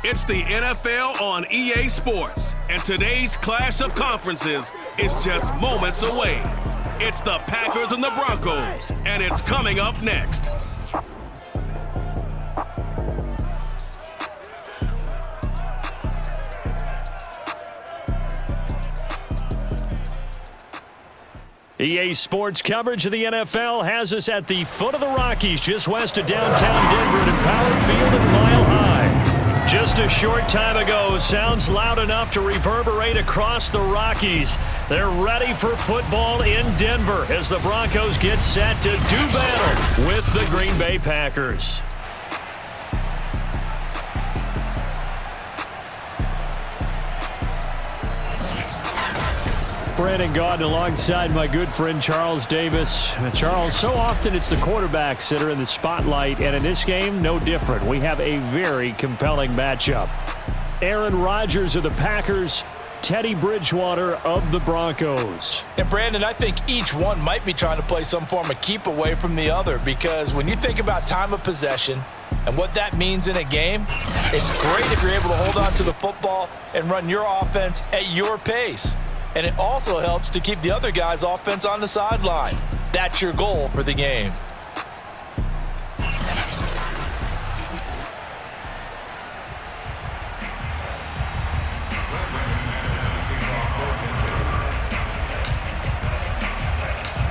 It's the NFL on EA Sports, and today's clash of conferences is just moments away. It's the Packers and the Broncos, and it's coming up next. EA Sports coverage of the NFL has us at the foot of the Rockies, just west of downtown Denver at Empower Field at Mile High. Just a short time ago, sounds loud enough to reverberate across the Rockies. They're ready for football in Denver as the Broncos get set to do battle with the Green Bay Packers. Brandon Gaudin alongside my good friend Charles Davis. Charles, so often it's the quarterbacks that are in the spotlight, and in this game, no different. We have a very compelling matchup. Aaron Rodgers of the Packers, Teddy Bridgewater of the Broncos. And Brandon, I think each one might be trying to play some form of keep away from the other, because when you think about time of possession and what that means in a game, it's great if you're able to hold on to the football and run your offense at your pace. And it also helps to keep the other guy's offense on the sideline. That's your goal for the game.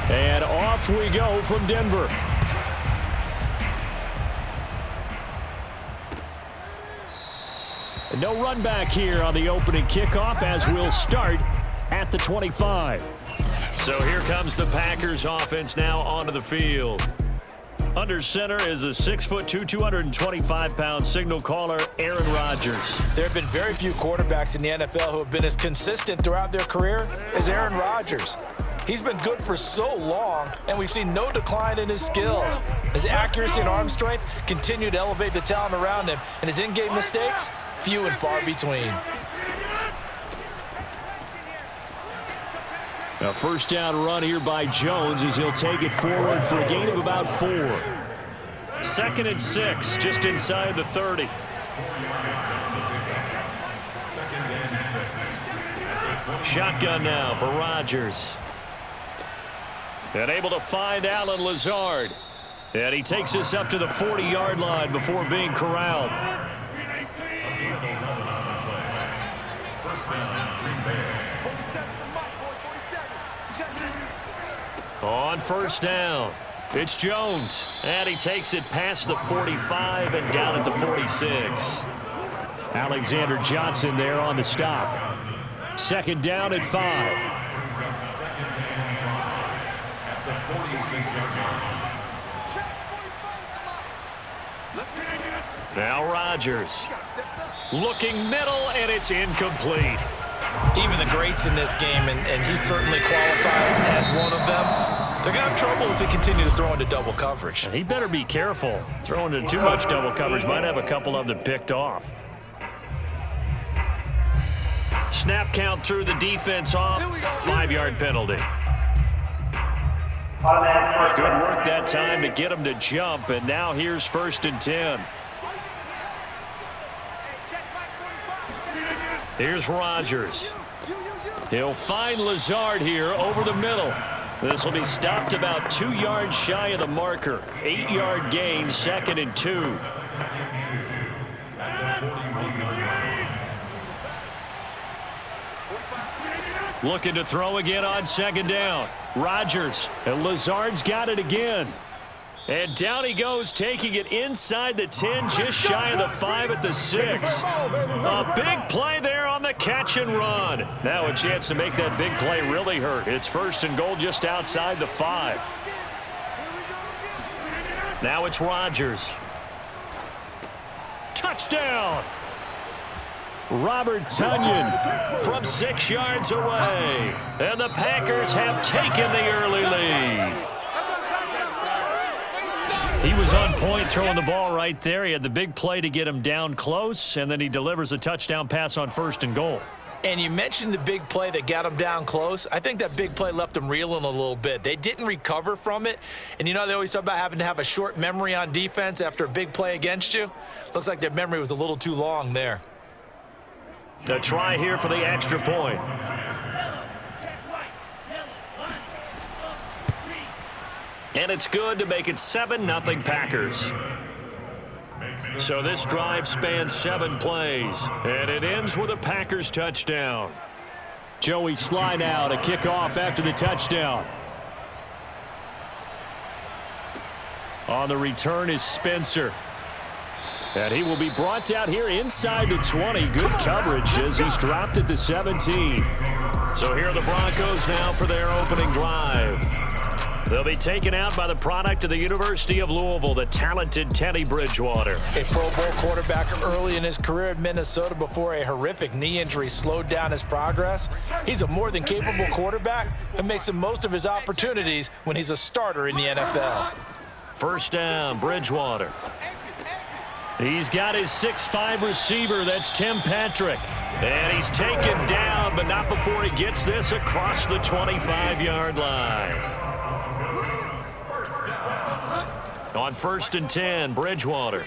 And off we go from Denver. And no run back here on the opening kickoff as we'll start at the 25. So here comes the Packers offense now onto the field. Under center is a 6'2", 225-pound signal caller, Aaron Rodgers. There have been very few quarterbacks in the NFL who have been as consistent throughout their career as Aaron Rodgers. He's been good for so long, and we've seen no decline in his skills. His accuracy and arm strength continue to elevate the talent around him, and his in-game mistakes, few and far between. A first down run here by Jones as he'll take it forward for a gain of about 4. 2nd and 6, just inside the 30. Shotgun now for Rodgers. And able to find Allen Lazard. And he takes us up to the 40-yard line before being corralled. First down, Green Bay. On first down, it's Jones, and he takes it past the 45 and down at the 46. Alexander Johnson there on the stop. 2nd down at 5. Now Rodgers looking middle, and it's incomplete. Even the greats in this game, and he certainly qualifies as one of them, they're going to have trouble if they continue to throw into double coverage. He better be careful. Throwing into too much double coverage might have a couple of them picked off. Snap count through the defense off. 5-yard penalty. Good work that time to get him to jump, and now here's 1st and 10. Here's Rodgers. He'll find Lazard here over the middle. This will be stopped about 2 yards shy of the marker. 8-yard gain, 2nd and 2. Looking to throw again on 2nd down. Rodgers, and Lazard's got it again. And down he goes, taking it inside the 10, just shy of the 5 at the 6. A big play there on the catch and run. Now a chance to make that big play really hurt. It's 1st and goal just outside the 5. Now it's Rodgers. Touchdown! Robert Tonyan from 6 yards away. And the Packers have taken the early lead. He was on point throwing the ball right there. He had the big play to get him down close, and then he delivers a touchdown pass on 1st and goal. And you mentioned the big play that got them down close. I think that big play left them reeling a little bit. They didn't recover from it. And you know they always talk about having to have a short memory on defense after a big play against you? Looks like their memory was a little too long there. A try here for the extra point. And it's good to make it 7-0 Packers. So this drive spans 7 plays, and it ends with a Packers touchdown. Joey slide out, a kickoff after the touchdown. On the return is Spencer. And he will be brought down here inside the 20. Good coverage as he's dropped at the 17. So here are the Broncos now for their opening drive. They'll be taken out by the product of the University of Louisville, the talented Teddy Bridgewater. A Pro Bowl quarterback early in his career in Minnesota before a horrific knee injury slowed down his progress. He's a more than capable quarterback and makes the most of his opportunities when he's a starter in the NFL. First down, Bridgewater. He's got his 6'5" receiver, that's Tim Patrick. And he's taken down, but not before he gets this across the 25-yard line. On 1st and 10, Bridgewater.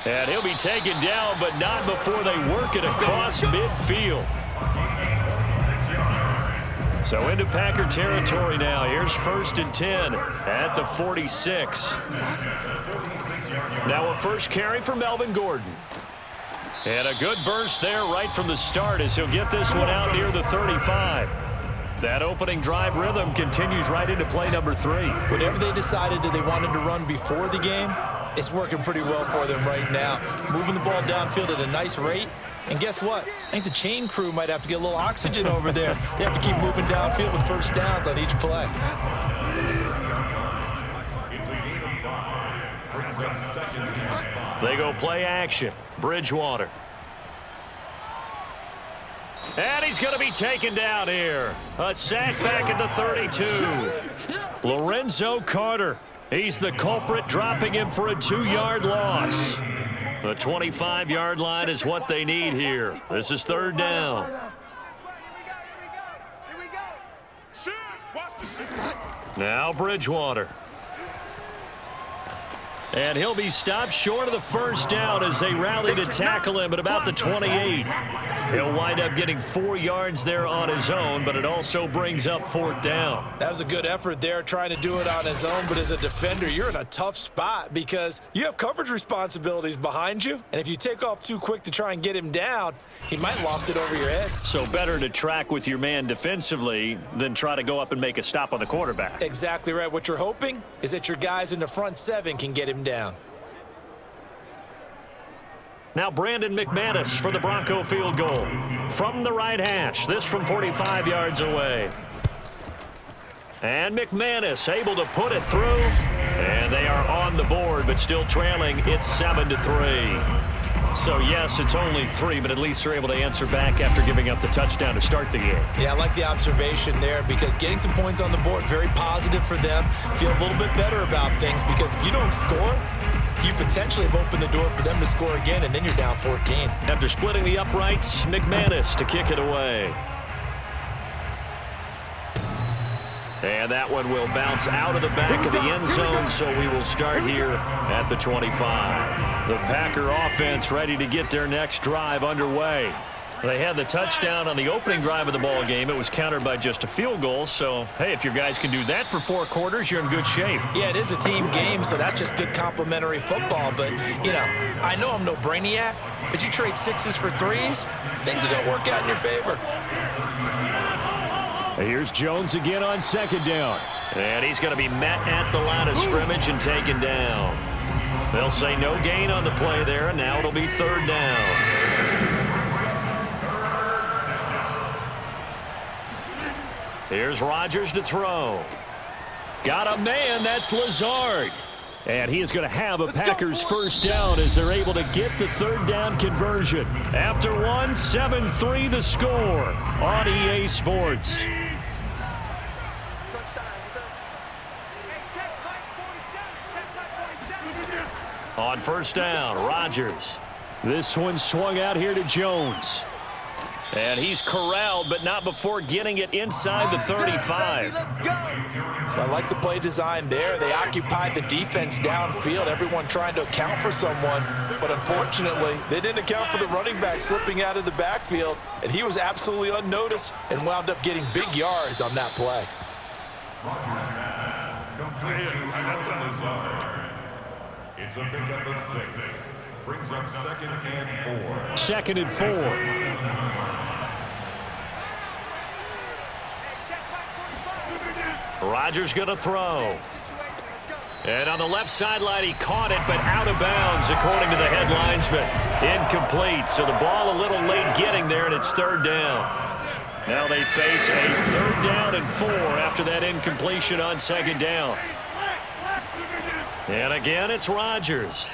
And he'll be taken down, but not before they work it across midfield. So into Packer territory now. Here's 1st and 10 at the 46. Now a first carry for Melvin Gordon. And a good burst there right from the start as he'll get this one out near the 35. That opening drive rhythm continues right into play number 3. Whatever they decided that they wanted to run before the game, it's working pretty well for them right now. Moving the ball downfield at a nice rate. And guess what? I think the chain crew might have to get a little oxygen over there. They have to keep moving downfield with first downs on each play. They go play action. Bridgewater. And he's going to be taken down here. A sack back at the 32. Lorenzo Carter. He's the culprit, dropping him for a 2-yard loss. The 25-yard line is what they need here. This is 3rd down. Now Bridgewater. And he'll be stopped short of the first down as they rally to tackle him at about the 28. He'll wind up getting 4 yards there on his own, but it also brings up 4th down. That was a good effort there trying to do it on his own, but as a defender, you're in a tough spot because you have coverage responsibilities behind you, and if you take off too quick to try and get him down, he might loft it over your head. So better to track with your man defensively than try to go up and make a stop on the quarterback. Exactly right. What you're hoping is that your guys in the front 7 can get him down. Now Brandon McManus for the Bronco field goal. From the right hash, this from 45 yards away. And McManus able to put it through. And they are on the board, but still trailing. It's 7-3. So, yes, it's only 3, but at least they're able to answer back after giving up the touchdown to start the game. Yeah, I like the observation there because getting some points on the board, very positive for them. Feel a little bit better about things because if you don't score, you potentially have opened the door for them to score again, and then you're down 14. After splitting the uprights, McManus to kick it away. And that one will bounce out of the back of the end zone, so we will start here at the 25. The Packer offense ready to get their next drive underway. They had the touchdown on the opening drive of the ball game. It was countered by just a field goal. So, hey, if your guys can do that for 4 quarters, you're in good shape. Yeah, it is a team game, so that's just good complimentary football. But, you know, I know I'm no brainiac, but you trade 6s for 3s, things are going to work out in your favor. Here's Jones again on 2nd down. And he's going to be met at the line of scrimmage and taken down. They'll say no gain on the play there, and now it'll be 3rd down. Here's Rodgers to throw. Got a man, that's Lazard. And he is going to have a Packers first down as they're able to get the 3rd down conversion. After 1, 7-3 the score on EA Sports. On 1st down, Rodgers. This one swung out here to Jones. And he's corralled, but not before getting it inside the 35. I like the play design there. They occupied the defense downfield, everyone trying to account for someone. But unfortunately, they didn't account for the running back slipping out of the backfield, and he was absolutely unnoticed and wound up getting big yards on that play. It's a pickup of 6. Brings up 2nd and 4. 2nd and 4. Rodgers going to throw. And on the left sideline, he caught it, but out of bounds, according to the head linesman. Incomplete, so the ball a little late getting there, and it's 3rd down. Now they face a 3rd down and 4 after that incompletion on 2nd down. And again, it's Rodgers.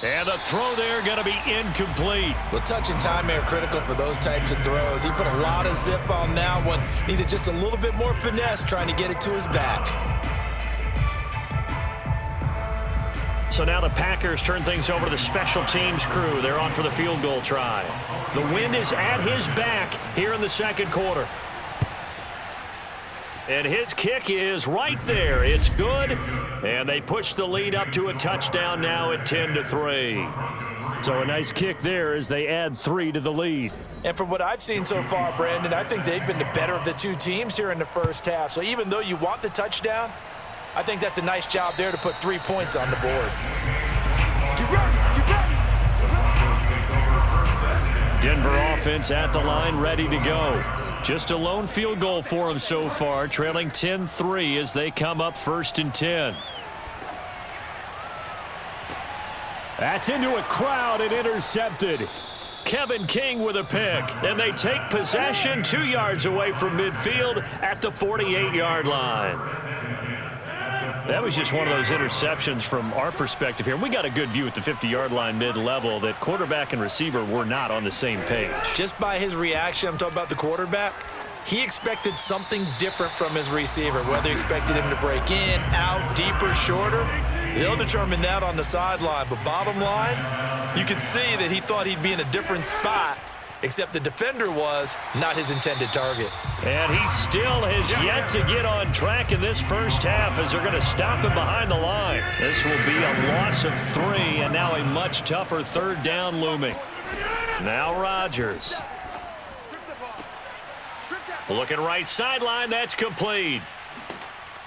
And the throw there going to be incomplete. Well, touch and time are critical for those types of throws. He put a lot of zip on that one. Needed just a little bit more finesse trying to get it to his back. So now the Packers turn things over to the special teams crew. They're on for the field goal try. The wind is at his back here in the 2nd quarter. And his kick is right there. It's good. And they push the lead up to a touchdown now at 10-3. So a nice kick there as they add 3 to the lead. And from what I've seen so far, Brandon, I think they've been the better of the two teams here in the first half. So even though you want the touchdown, I think that's a nice job there to put 3 points on the board. Denver offense at the line, ready to go. Just a lone field goal for them so far, trailing 10-3 as they come up 1st and 10. That's into a crowd and intercepted. Kevin King with a pick, and they take possession 2 yards away from midfield at the 48-yard line. That was just one of those interceptions from our perspective here. We got a good view at the 50-yard line mid-level that quarterback and receiver were not on the same page. Just by his reaction, I'm talking about the quarterback, he expected something different from his receiver, whether he expected him to break in, out, deeper, shorter. They'll determine that on the sideline. But bottom line, you could see that he thought he'd be in a different spot, except the defender was not his intended target. And he still has yet to get on track in this first half as they're going to stop him behind the line. This will be a loss of 3, and now a much tougher 3rd down looming. Now Rodgers. Looking right sideline, that's complete.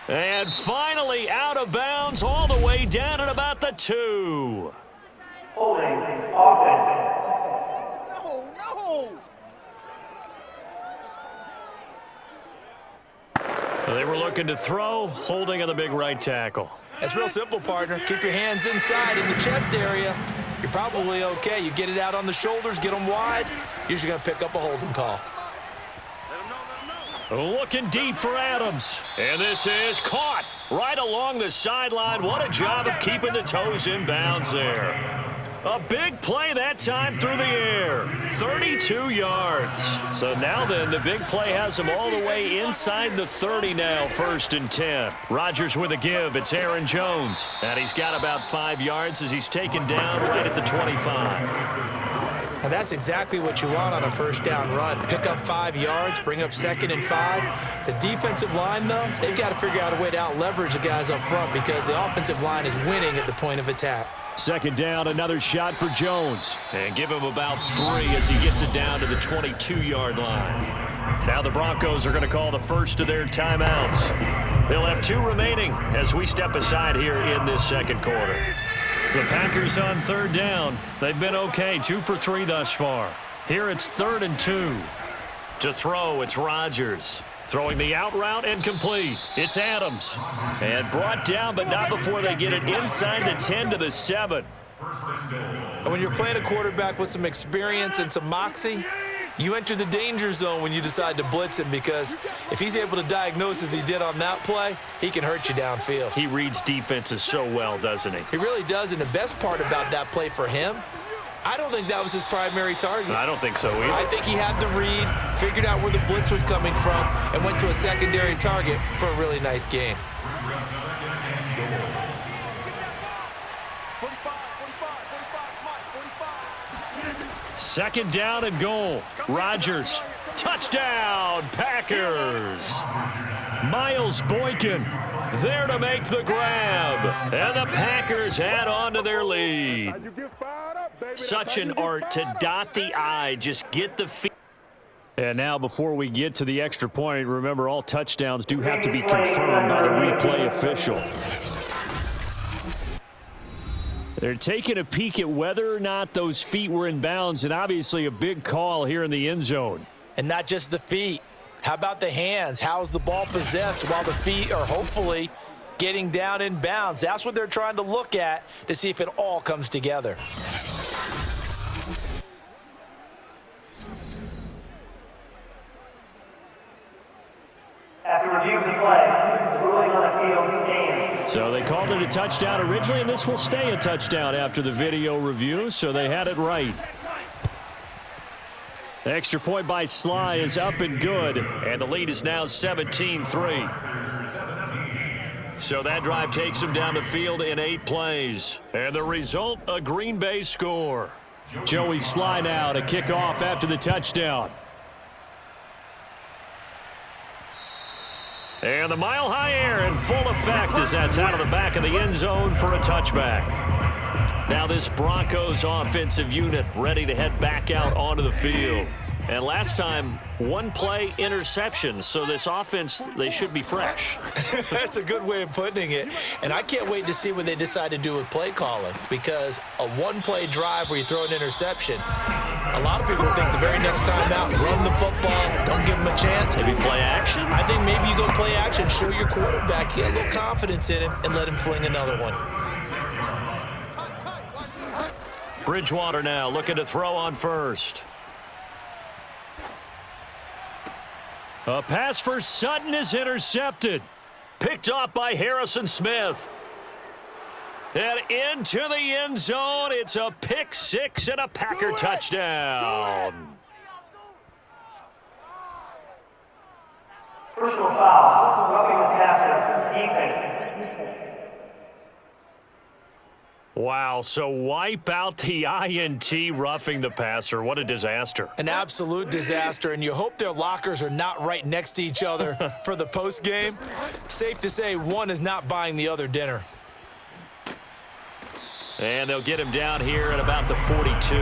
And finally out of bounds all the way down at about the 2. Holding offense. They were looking to throw, holding on the big right tackle. It's real simple, partner. Keep your hands inside in the chest area. You're probably okay. You get it out on the shoulders, get them wide. Usually going to pick up a holding call. Looking deep for Adams. And this is caught right along the sideline. What a job of keeping the toes in bounds there. A big play that time through the air. 32 yards. So now then, the big play has him all the way inside the 30 now, 1st and 10. Rodgers with a give. It's Aaron Jones. And he's got about 5 yards as he's taken down right at the 25. And that's exactly what you want on a 1st down run. Pick up 5 yards, bring up 2nd and 5. The defensive line, though, they've got to figure out a way to out-leverage the guys up front because the offensive line is winning at the point of attack. 2nd down, another shot for Jones. And give him about 3 as he gets it down to the 22-yard line. Now the Broncos are going to call the first of their timeouts. They'll have 2 remaining as we step aside here in this 2nd quarter. The Packers on 3rd down. They've been okay, 2 for 3 thus far. Here it's 3rd and 2. To throw, it's Rodgers. Throwing the out route and complete. It's Adams. And brought down, but not before they get it inside the 10 to the 7. And when you're playing a quarterback with some experience and some moxie, you enter the danger zone when you decide to blitz him because if he's able to diagnose as he did on that play, he can hurt you downfield. He reads defenses so well, doesn't he? He really does, and the best part about that play for him, I don't think that was his primary target. I don't think so either. I think he had the read, figured out where the blitz was coming from, and went to a secondary target for a really nice game. Second down and goal. Rodgers. Touchdown, Packers. Miles Boykin there to make the grab. And the Packers add on to their lead. Such an art to dot the I, just get the feet. And now before we get to the extra point, remember all touchdowns do have to be confirmed by the replay official. They're taking a peek at whether or not those feet were in bounds, and obviously a big call here in the end zone. And not just the feet. How about the hands? How is the ball possessed while the feet are hopefully getting down in bounds? That's what they're trying to look at to see if it all comes together. After review of the play, the ruling on the field stands. So they called it a touchdown originally, and this will stay a touchdown after the video review, so they had it right. The extra point by Sly is up and good, and the lead is now 17-3. So that drive takes them down the field in 8 plays. And the result, a Green Bay score. Joey Sly now to kick off after the touchdown. And the mile-high air in full effect as that's out of the back of the end zone for a touchback. Now this Broncos offensive unit ready to head back out onto the field. And last time, 1 play interception, so this offense, they should be fresh. That's a good way of putting it. And I can't wait to see what they decide to do with play calling, because a 1-play drive where you throw an interception, a lot of people think the very next time out, run the football, don't give them a chance. Maybe play action? I think maybe you go play action, show your quarterback, get a little confidence in him, and let him fling another one. Bridgewater now looking to throw on first. A pass for Sutton is intercepted. Picked off by Harrison Smith. And into the end zone. It's a pick 6 and a Packer touchdown. Personal foul. Roughing the passer. Defense. Wow, so wipe out the INT roughing the passer. What a disaster. An absolute disaster, and you hope their lockers are not right next to each other for the post game. Safe to say one is not buying the other dinner. And they'll get him down here at about the 42.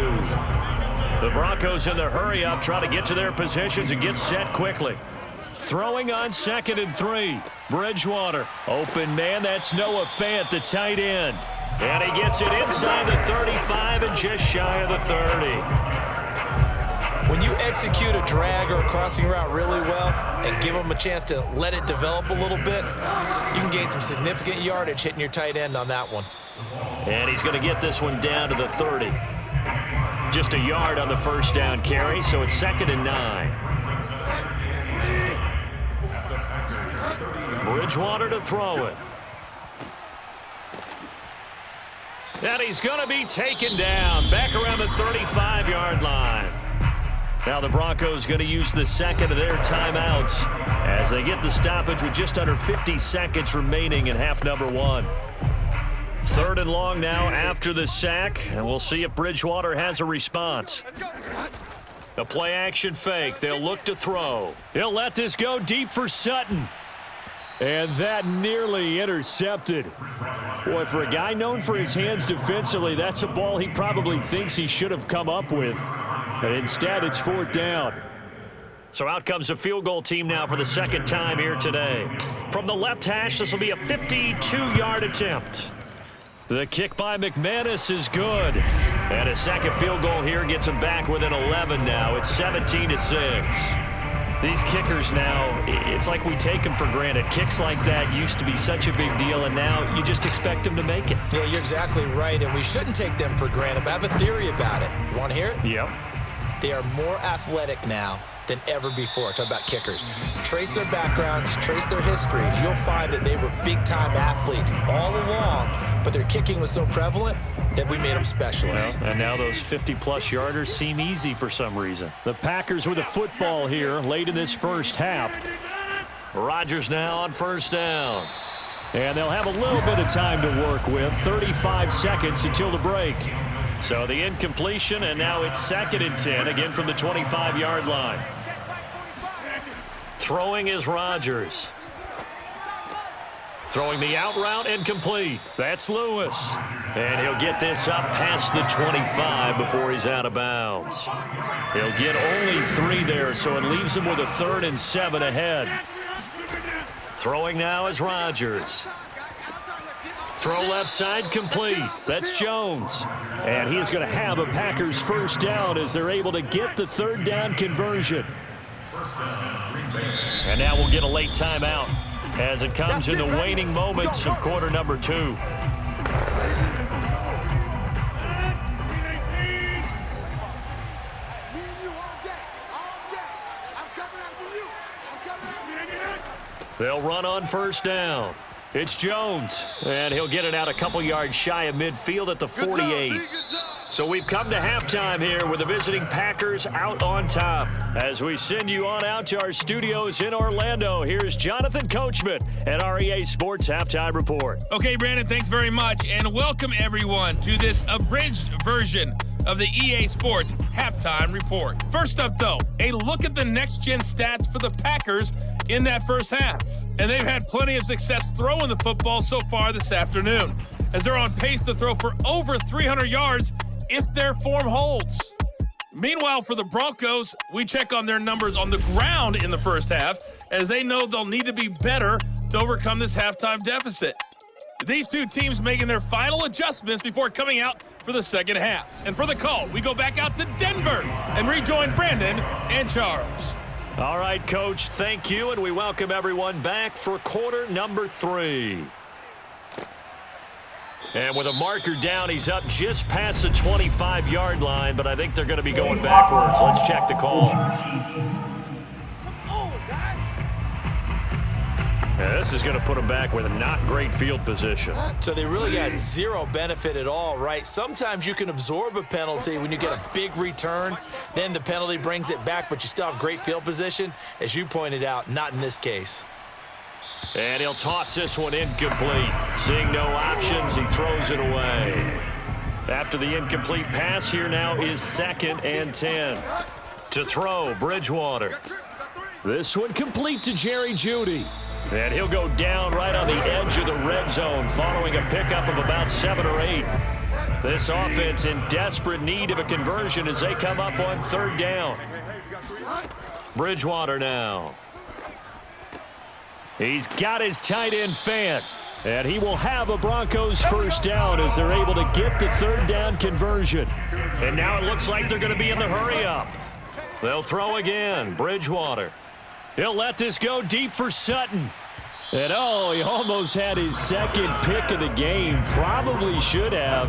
The Broncos in the hurry-up try to get to their positions and get set quickly. Throwing on 2nd and 3. Bridgewater. Open man, that's Noah Fant, the tight end. And he gets it inside the 35 and just shy of the 30. When you execute a drag or a crossing route really well and give them a chance to let it develop a little bit, you can gain some significant yardage hitting your tight end on that one. And he's going to get this one down to the 30. Just a yard on the first down carry, so it's 2nd and 9. Bridgewater to throw it. And he's going to be taken down back around the 35-yard line. Now the Broncos going to use the second of their timeouts as they get the stoppage with just under 50 seconds remaining in half number 1. 3rd and long now after the sack, and we'll see if Bridgewater has a response. A play-action fake. They'll look to throw. He'll let this go deep for Sutton. And that nearly intercepted. Boy, for a guy known for his hands defensively, that's a ball he probably thinks he should have come up with. But instead, it's 4th down. So out comes a field goal team now for the 2nd time here today. From the left hash, this will be a 52-yard attempt. The kick by McManus is good. And a second field goal here gets him back within 11 now. It's 17-6. These kickers now, it's like we take them for granted. Kicks like that used to be such a big deal, and now you just expect them to make it. Yeah, you're exactly right, and we shouldn't take them for granted. But I have a theory about it. You want to hear it? Yep. They are more athletic now than ever before. Talk about kickers. Trace their backgrounds, trace their histories. You'll find that they were big-time athletes all along, but their kicking was so prevalent that we made them specialists. Well, and now those 50-plus yarders seem easy for some reason. The Packers with a football here late in this first half. Rodgers now on first down. And they'll have a little bit of time to work with. 35 seconds until the break. So the incompletion, and now it's 2nd and 10, again from the 25-yard line. Throwing is Rodgers. Throwing the out route and complete. That's Lewis. And he'll get this up past the 25 before he's out of bounds. He'll get only 3 there, so it leaves him with a 3rd and 7 ahead. Throwing now is Rodgers. Throw left side complete. That's Jones. And he is going to have a Packers first down as they're able to get the 3rd down conversion. And now we'll get a late timeout as it comes in the waning moments of quarter number 2. They'll run on first down. It's Jones, and he'll get it out a couple yards shy of midfield at the 48. So we've come to halftime here with the visiting Packers out on top. As we send you on out to our studios in Orlando, here's Jonathan Coachman at our EA Sports Halftime Report. Okay, Brandon, thanks very much, and welcome everyone to this abridged version of the EA Sports Halftime Report. First up, though, a look at the next-gen stats for the Packers in that first half. And they've had plenty of success throwing the football so far this afternoon, as they're on pace to throw for over 300 yards if their form holds. Meanwhile, for the Broncos, we check on their numbers on the ground in the first half, as they know they'll need to be better to overcome this halftime deficit. These two teams making their final adjustments before coming out for the second half. And for the call, we go back out to Denver and rejoin Brandon and Charles. All right, Coach, thank you, and we welcome everyone back for quarter number 3. And with a marker down, he's up just past the 25-yard line, but I think they're going to be going backwards. Let's check the call. Yeah, this is going to put them back with a not great field position. So they really got zero benefit at all, right? Sometimes you can absorb a penalty when you get a big return. Then the penalty brings it back, but you still have great field position. As you pointed out, not in this case. And he'll toss this one incomplete. Seeing no options, he throws it away. After the incomplete pass, here now is 2nd and 10. To throw, Bridgewater. This one complete to Jerry Jeudy. And he'll go down right on the edge of the red zone following a pickup of about 7 or 8. This offense in desperate need of a conversion as they come up on 3rd down. Bridgewater now. He's got his tight end fan. And he will have a Broncos first down as they're able to get the 3rd down conversion. And now it looks like they're going to be in the hurry up. They'll throw again. Bridgewater. He'll let this go deep for Sutton. And oh, he almost had his 2nd pick of the game. Probably should have.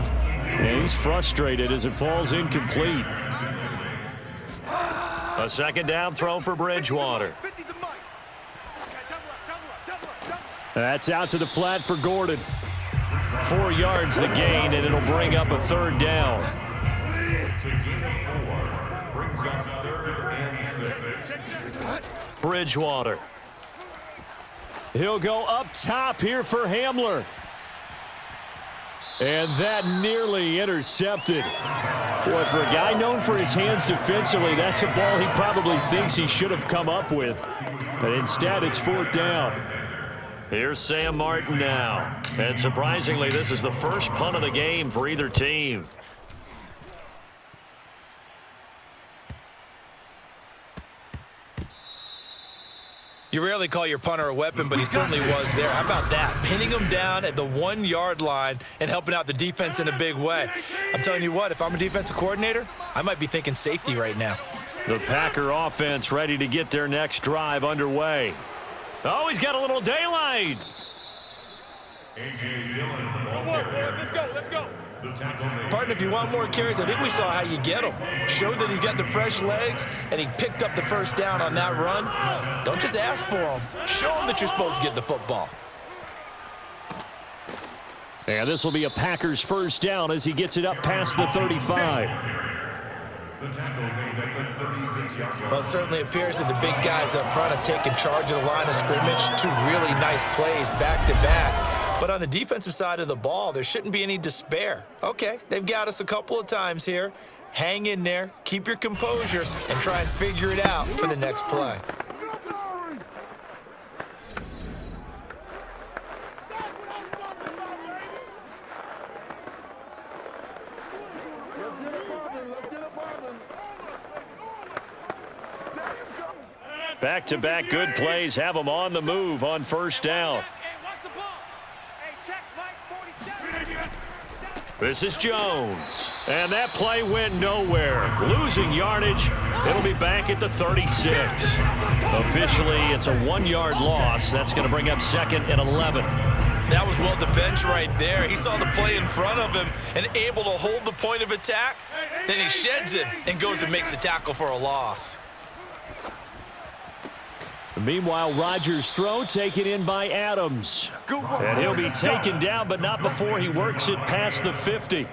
And he's frustrated as it falls incomplete. A 2nd down throw for Bridgewater. That's out to the flat for Gordon. 4 yards the gain, and it'll bring up a 3rd down. Brings up 3rd and 6. Bridgewater. He'll go up top here for Hamler. And that nearly intercepted. Boy, for a guy known for his hands defensively, that's a ball he probably thinks he should have come up with. But instead, it's 4th down. Here's Sam Martin now. And surprisingly, this is the first punt of the game for either team. You rarely call your punter a weapon, but he certainly was there. How about that? Pinning him down at the 1-yard line and helping out the defense in a big way. I'm telling you what, if I'm a defensive coordinator, I might be thinking safety right now. The Packer offense ready to get their next drive underway. Oh, he's got a little daylight. A.J. Dillon, the ball carrier. Let's go. The tackle made. Partner, if you want more carries, I think we saw how you get him. Showed that he's got the fresh legs, and he picked up the first down on that run. Don't just ask for him. Show him that you're supposed to get the football. And this will be a Packers first down as he gets it up past the 35. The tackle made at the 36-yard line. Well, it certainly appears that the big guys up front have taken charge of the line of scrimmage. 2 really nice plays back-to-back. But on the defensive side of the ball, there shouldn't be any despair. Okay, they've got us a couple of times here. Hang in there, keep your composure, and try and figure it out for the next play. Back-to-back good plays have them on the move on first down. This is Jones. And that play went nowhere. Losing yardage. It'll be back at the 36. Officially, it's a 1-yard loss. That's going to bring up 2nd and 11. That was well defended right there. He saw the play in front of him and able to hold the point of attack. Then he sheds it and goes and makes a tackle for a loss. Meanwhile, Rodgers' throw taken in by Adams. And he'll be taken down, but not before he works it past the 50.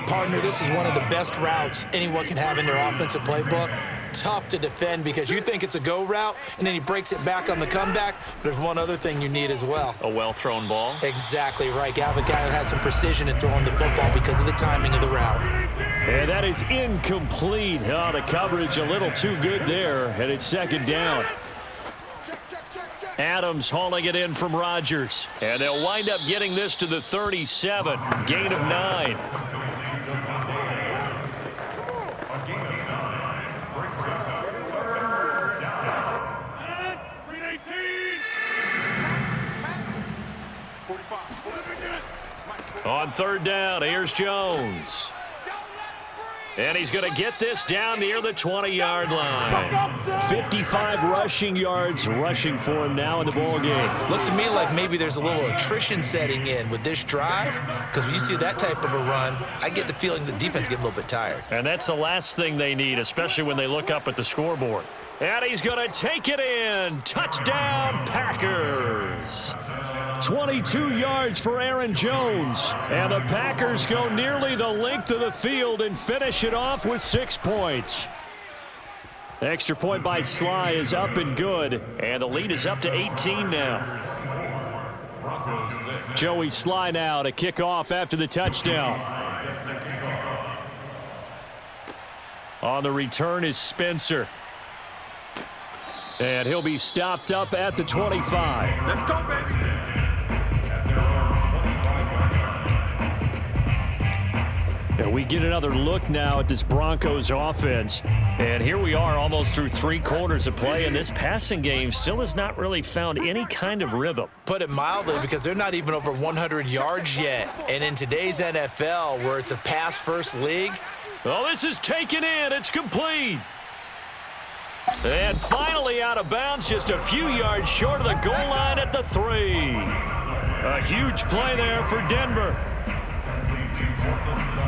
Partner, this is one of the best routes anyone can have in their offensive playbook. Tough to defend because you think it's a go route, and then he breaks it back on the comeback. There's one other thing you need as well. A well-thrown ball? Exactly right. You have a guy who has some precision in throwing the football because of the timing of the route. And that is incomplete. Oh, the coverage a little too good there, and it's 2nd down. Adams hauling it in from Rodgers. And they'll wind up getting this to the 37. Gain of 9. On 3rd down, here's Jones. And he's going to get this down near the 20-yard line. 55 rushing yards rushing for him now in the ballgame. Looks to me like maybe there's a little attrition setting in with this drive, because when you see that type of a run, I get the feeling the defense gets a little bit tired. And that's the last thing they need, especially when they look up at the scoreboard. And he's going to take it in. Touchdown, Packers. 22 yards for Aaron Jones. And the Packers go nearly the length of the field and finish it off with 6 points. Extra point by Sly is up and good. And the lead is up to 18 now. Joey Sly now to kick off after the touchdown. On the return is Spencer. And he'll be stopped up at the 25. Let's go, baby. And we get another look now at this Broncos offense. And here we are almost through 3 quarters of play, and this passing game still has not really found any kind of rhythm. Put it mildly, because they're not even over 100 yards yet. And in today's NFL, where it's a pass-first league. Oh, this is taken in. It's complete. And finally out of bounds, just a few yards short of the goal line at the 3. A huge play there for Denver.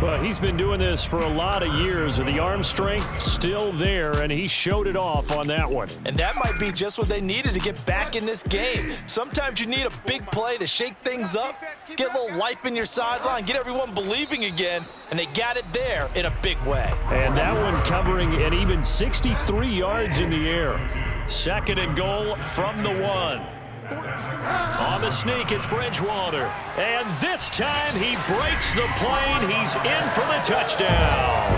Well, he's been doing this for a lot of years, with the arm strength still there, and he showed it off on that one. And that might be just what they needed to get back in this game. Sometimes you need a big play to shake things up, get a little life in your sideline, get everyone believing again, and they got it there in a big way. And that one covering an even 63 yards in the air. 2nd and goal from the 1. On the sneak, it's Bridgewater. And this time he breaks the plane. He's in for the touchdown.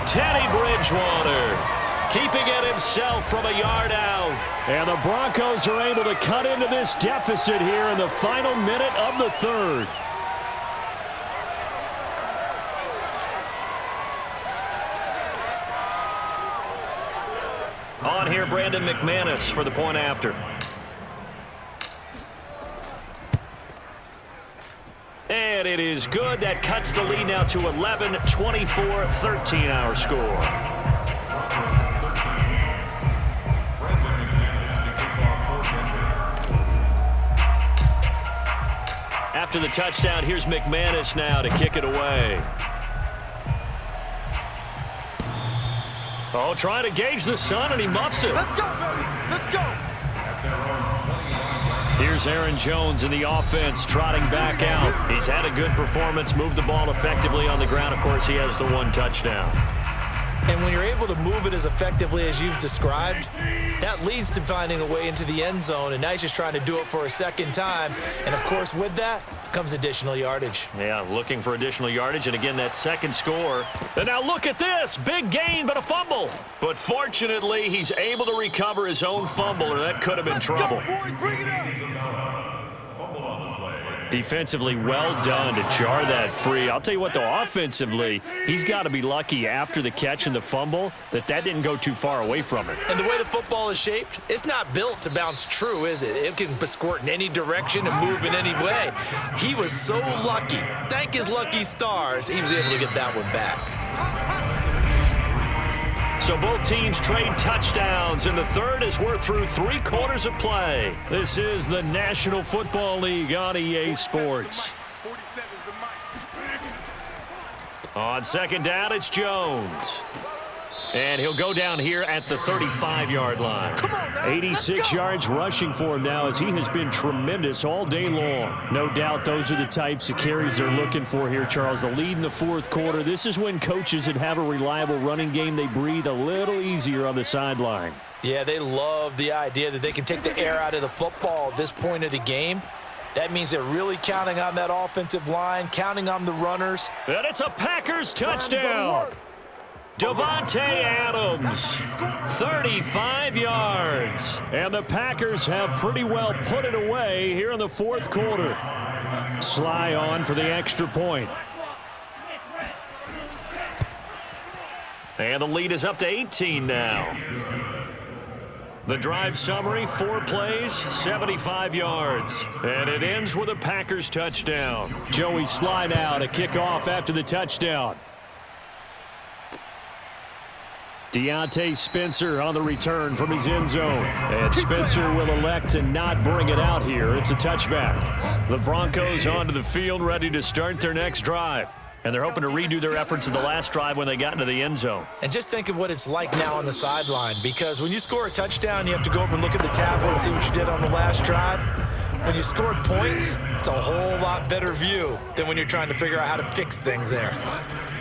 Teddy Bridgewater keeping it himself from a yard out. And the Broncos are able to cut into this deficit here in the final minute of the 3rd. On here, Brandon McManus for the point after. And it is good. That cuts the lead now to 11, 24, 13 our score. After the touchdown, here's McManus now to kick it away. Oh, trying to gauge the sun, and he muffs it. Let's go, Cody. Let's go. Here's Aaron Jones in the offense, trotting back out. He's had a good performance, moved the ball effectively on the ground. Of course, he has the 1 touchdown. And when you're able to move it as effectively as you've described, that leads to finding a way into the end zone, and now he's just trying to do it for a second time. And, of course, with that comes additional yardage. Yeah, looking for additional yardage, and again, that second score. And now look at this. Big gain, but a fumble. But fortunately, he's able to recover his own fumble, or that could have been trouble. Defensively, well done to jar that free. I'll tell you what, though, offensively, he's got to be lucky after the catch and the fumble that didn't go too far away from him. And the way the football is shaped, it's not built to bounce true, is it? It can squirt in any direction and move in any way. He was so lucky. Thank his lucky stars, he was able to get that one back. So both teams trade touchdowns in the third as we're through 3 quarters of play. This is the National Football League on EA Sports. On second down, it's Jones. And he'll go down here at the 35-yard line. 86 yards rushing for him now as he has been tremendous all day long. No doubt those are the types of carries they're looking for here, Charles. The lead in the fourth quarter. This is when coaches that have a reliable running game, they breathe a little easier on the sideline. Yeah, they love the idea that they can take the air out of the football at this point of the game. That means they're really counting on that offensive line, counting on the runners. And it's a Packers touchdown. Davante Adams, 35 yards. And the Packers have pretty well put it away here in the fourth quarter. Sly on for the extra point. And the lead is up to 18 now. The drive summary, 4 plays, 75 yards. And it ends with a Packers touchdown. Joey Sly now to kick off after the touchdown. Deontay Spencer on the return from his end zone. And Spencer will elect to not bring it out here. It's a touchback. The Broncos onto the field ready to start their next drive. And they're hoping to redo their efforts in the last drive when they got into the end zone. And just think of what it's like now on the sideline, because when you score a touchdown, you have to go over and look at the tablet and see what you did on the last drive. When you scored points, it's a whole lot better view than when you're trying to figure out how to fix things there.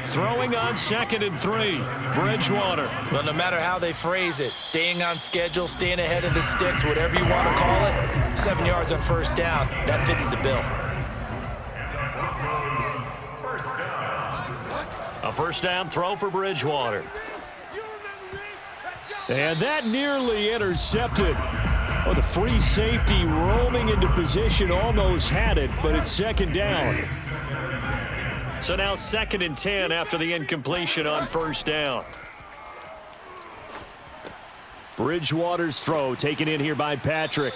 Throwing on 2nd and 3, Bridgewater. Well, no matter how they phrase it, staying on schedule, staying ahead of the sticks, whatever you want to call it, 7 yards on first down, that fits the bill. A first down throw for Bridgewater. And that nearly intercepted. Oh, the free safety roaming into position almost had it, but it's 2nd down. So now 2nd and 10 after the incompletion on first down. Bridgewater's throw taken in here by Patrick.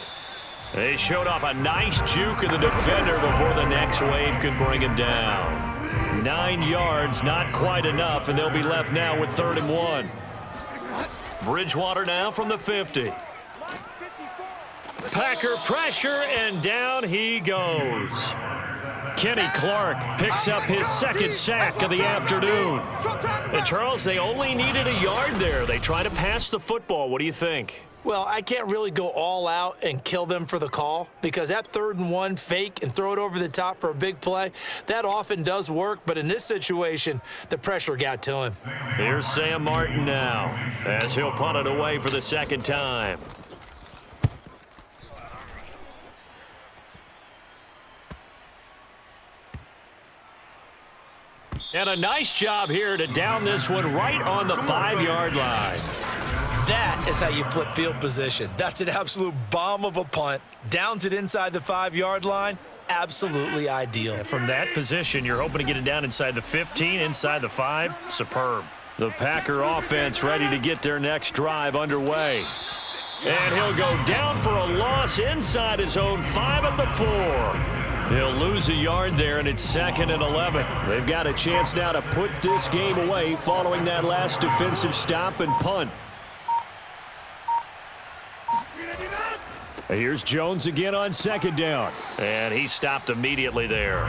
They showed off a nice juke of the defender before the next wave could bring him down. 9 yards, not quite enough, and they'll be left now with 3rd and 1. Bridgewater now from the 50. Packer pressure, and down he goes. Kenny Clark picks up his 2nd sack of the afternoon. And Charles, they only needed a yard there. They try to pass the football. What do you think? Well, I can't really go all out and kill them for the call, because that 3rd and 1 fake and throw it over the top for a big play, that often does work. But in this situation, the pressure got to him. Here's Sam Martin now as he'll punt it away for the 2nd time. And a nice job here to down this one right on the 5-yard line. That is how you flip field position. That's an absolute bomb of a punt. Downs it inside the 5-yard line. Absolutely ideal. From that position, you're hoping to get it down inside the 15, inside the 5. Superb. The Packer offense ready to get their next drive underway. And he'll go down for a loss inside his own 5 at the 4. He'll lose a yard there, and it's 2nd and 11. They've got a chance now to put this game away following that last defensive stop and punt. Here's Jones again on 2nd down. And he stopped immediately there.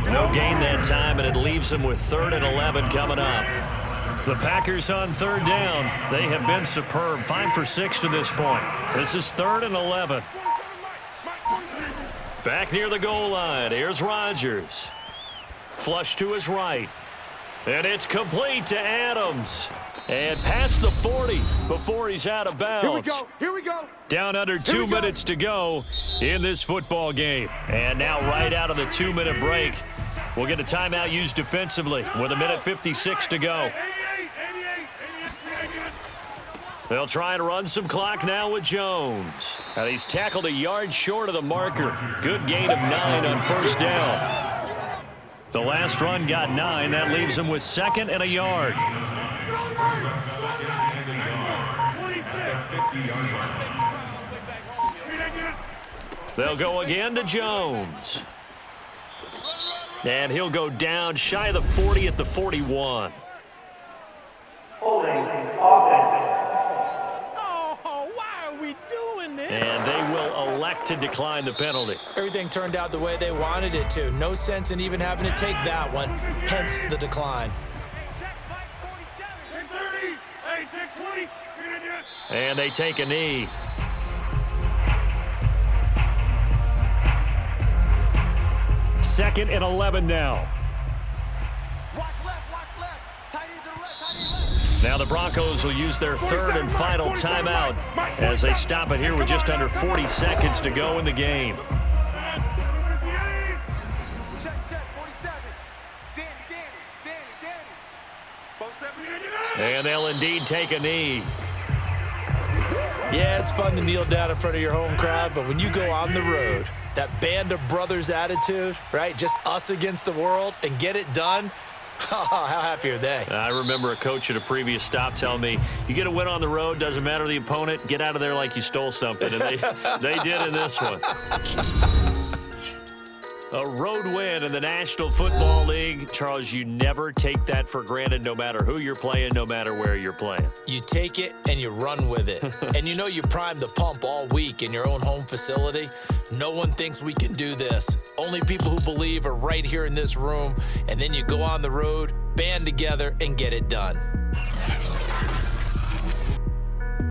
No gain that time, and it leaves him with 3rd and 11 coming up. The Packers on 3rd down. They have been superb. 5 for 6 to this point. This is 3rd and 11. Back near the goal line. Here's Rodgers. Flush to his right. And it's complete to Adams. And past the 40 before he's out of bounds. Here we go. Down under 2 minutes to go in this football game. And now right out of the 2-minute break, we'll get a timeout used defensively with 1:56 to go. They'll try and run some clock now with Jones. And he's tackled a yard short of the marker. Good gain of 9 on first down. The last run got 9. That leaves him with 2nd and a yard. They'll go again to Jones. And he'll go down shy of the 40 at the 41. Holding offense. Oh, why are we doing this? And they will elect to decline the penalty. Everything turned out the way they wanted it to. No sense in even having to take that one, hence the decline. And they take a knee. Second and 11 now. Now the Broncos will use their 3rd and final timeout as they stop it here with just under 40 seconds to go in the game. And they'll indeed take a knee. Yeah, it's fun to kneel down in front of your home crowd, but when you go on the road, that band of brothers attitude, right? Just us against the world and get it done. How happy are they? I remember a coach at a previous stop telling me, you get a win on the road, doesn't matter the opponent, get out of there like you stole something. And they did in this one. A road win in the National Football League. Charles, you never take that for granted no matter who you're playing, no matter where you're playing. You take it and you run with it. And you know you primed the pump all week in your own home facility. No one thinks we can do this. Only people who believe are right here in this room. And then you go on the road, band together, and get it done.